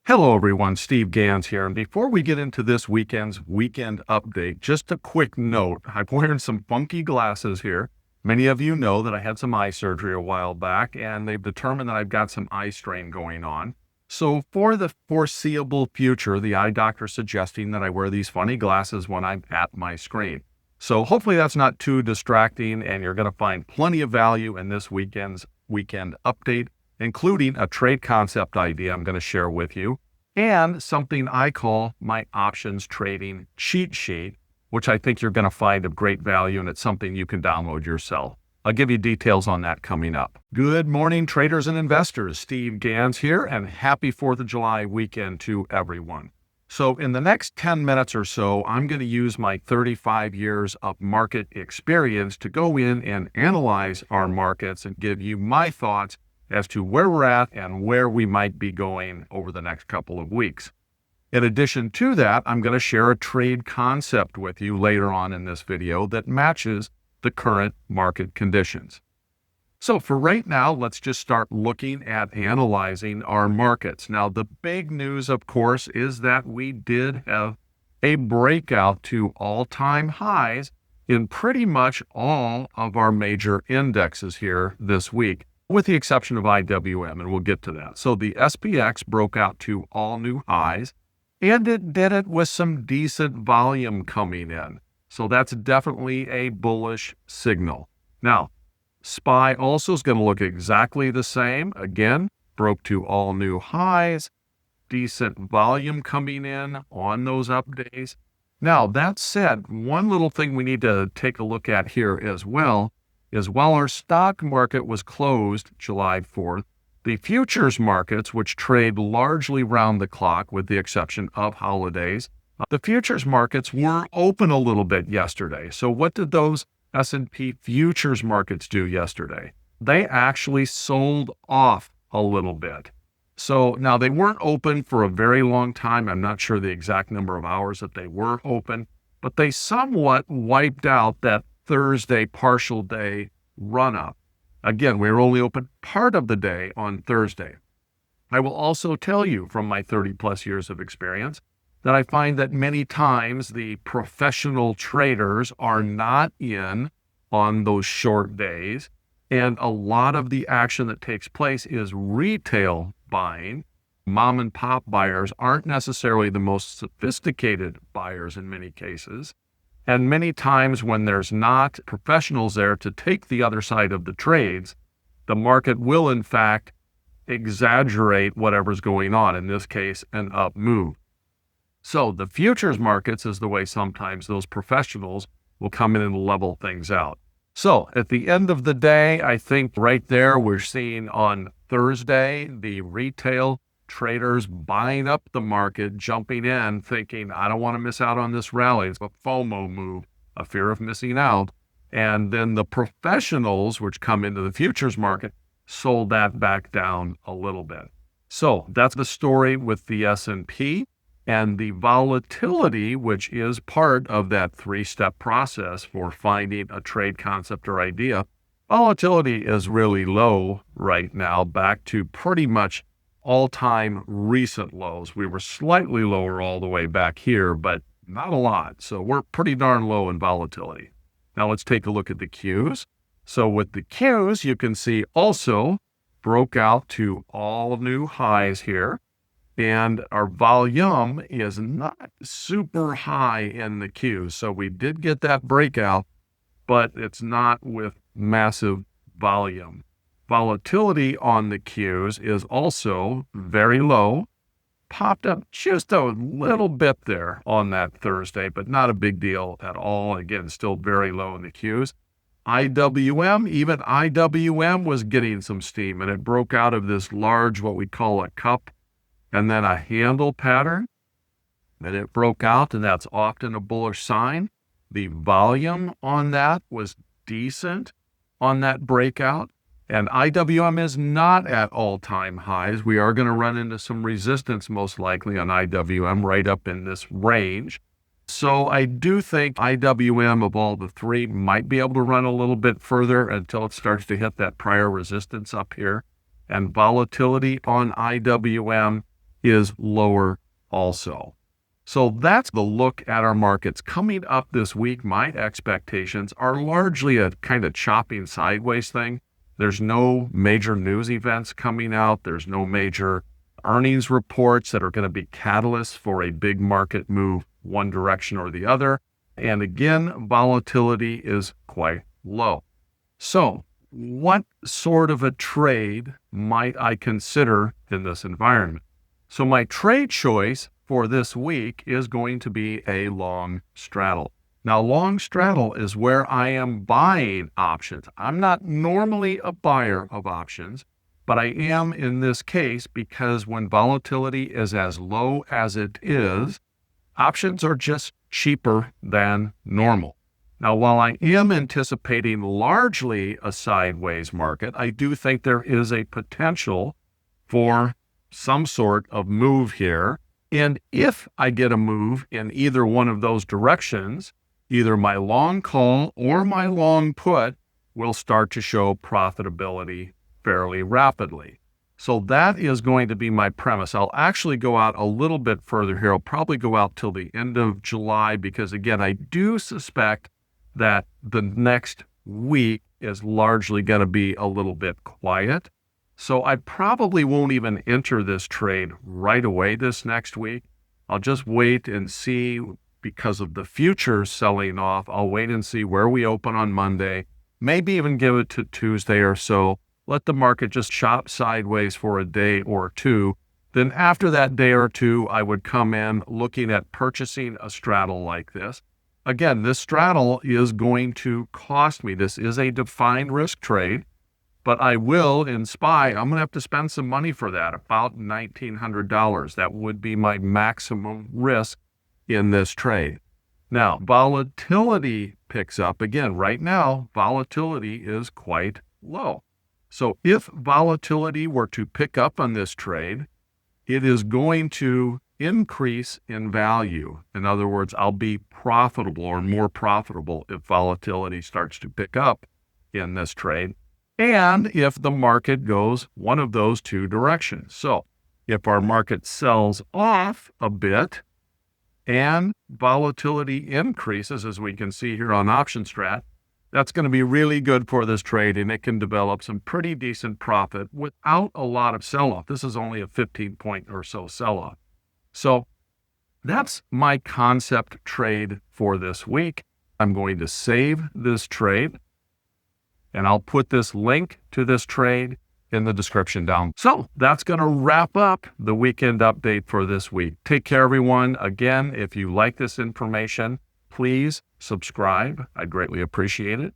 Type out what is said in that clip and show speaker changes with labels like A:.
A: Hello everyone, Steve Gans here. And before we get into this weekend's weekend update, just a quick note. I'm wearing some funky glasses here. Many of you know that I had some eye surgery a while back, and they've determined that I've got some eye strain going on. So for the foreseeable future, the eye doctor is suggesting that I wear these funny glasses when I'm at my screen. So hopefully that's not too distracting, and you're going to find plenty of value in this weekend's weekend update, including a trade concept idea I'm going to share with you, and something I call my options trading cheat sheet, which I think you're going to find of great value, and it's something you can download yourself. I'll give you details on that coming up. Good morning, traders and investors. Steve Gans here, and happy 4th of July weekend to everyone. So in the next 10 minutes or so, I'm going to use my 35 years of market experience to go in and analyze our markets and give you my thoughts as to where we're at and where we might be going over the next couple of weeks. In addition to that, I'm going to share a trade concept with you later on in this video that matches the current market conditions. So for right now, let's just start looking at analyzing our markets. Now, the big news, of course, is that we did have a breakout to all-time highs in pretty much all of our major indexes here this week, with the exception of IWM, and we'll get to that. So the SPX broke out to all new highs, and it did it with some decent volume coming in. So that's definitely a bullish signal. Now, SPY also is going to look exactly the same. Again, broke to all new highs, decent volume coming in on those up days. Now, that said, one little thing we need to take a look at here as well is while our stock market was closed July 4th, the futures markets, which trade largely round the clock with the exception of holidays, the futures markets were open a little bit yesterday. So what did those S&P futures markets do yesterday? They actually sold off a little bit. So now they weren't open for a very long time. I'm not sure the exact number of hours that they were open, but they somewhat wiped out that Thursday partial day run up. Again, we were only open part of the day on Thursday. I will also tell you from my 30 plus years of experience that I find that many times the professional traders are not in on those short days. And a lot of the action that takes place is retail buying. Mom and pop buyers aren't necessarily the most sophisticated buyers in many cases. And many times when there's not professionals there to take the other side of the trades, the market will in fact exaggerate whatever's going on, in this case, an up move. So the futures markets is the way sometimes those professionals will come in and level things out. So at the end of the day, I think right there we're seeing on Thursday, the retail traders buying up the market, jumping in, thinking, I don't want to miss out on this rally. It's a FOMO move, a fear of missing out. And then the professionals, which come into the futures market, sold that back down a little bit. So that's the story with the S&P. And the volatility, which is part of that three-step process for finding a trade concept or idea, volatility is really low right now, back to pretty much all-time recent lows. We were slightly lower all the way back here, but not a lot. So we're pretty darn low in volatility. Now let's take a look at the Qs. So with the Qs, you can see also broke out to all new highs here. And our volume is not super high in the Qs. So we did get that breakout, but it's not with massive volume. Volatility on the Qs is also very low. Popped up just a little bit there on that Thursday, but not a big deal at all. Again, still very low in the Qs. even IWM was getting some steam, and it broke out of this large, what we call a cup, and then a handle pattern, and it broke out, and that's often a bullish sign. The volume on that was decent on that breakout, and IWM is not at all-time highs. We are going to run into some resistance most likely on IWM right up in this range. So I do think IWM of all the three might be able to run a little bit further until it starts to hit that prior resistance up here. And volatility on IWM is lower also. So that's the look at our markets. Coming up this week, my expectations are largely a kind of chopping sideways thing. There's no major news events coming out. There's no major earnings reports that are going to be catalysts for a big market move one direction or the other. And again, volatility is quite low. So what sort of a trade might I consider in this environment? So my trade choice for this week is going to be a long straddle. Now, long straddle is where I am buying options. I'm not normally a buyer of options, but I am in this case because when volatility is as low as it is, options are just cheaper than normal. Now, while I am anticipating largely a sideways market, I do think there is a potential for some sort of move here. And if I get a move in either one of those directions, either my long call or my long put will start to show profitability fairly rapidly. So that is going to be my premise. I'll actually go out a little bit further here. I'll probably go out till the end of July because, again, I do suspect that the next week is largely going to be a little bit quiet. So I probably won't even enter this trade right away this next week. I'll just wait and see because of the futures selling off. I'll wait and see where we open on Monday, maybe even give it to Tuesday or so. Let the market just chop sideways for a day or two. Then after that day or two, I would come in looking at purchasing a straddle like this. Again, this straddle is going to cost me. This is a defined risk trade. But I will, in SPY, I'm going to have to spend some money for that, about $1,900. That would be my maximum risk in this trade. Now, volatility picks up. Again, right now, volatility is quite low. So if volatility were to pick up on this trade, it is going to increase in value. In other words, I'll be profitable or more profitable if volatility starts to pick up in this trade. And if the market goes one of those two directions. So if our market sells off a bit and volatility increases, as we can see here on OptionStrat, that's going to be really good for this trade, and it can develop some pretty decent profit without a lot of sell-off. This is only a 15-point or so sell-off. So that's my concept trade for this week. I'm going to save this trade. And I'll put this link to this trade in the description down. So that's going to wrap up the weekend update for this week. Take care, everyone. Again, if you like this information, please subscribe. I'd greatly appreciate it.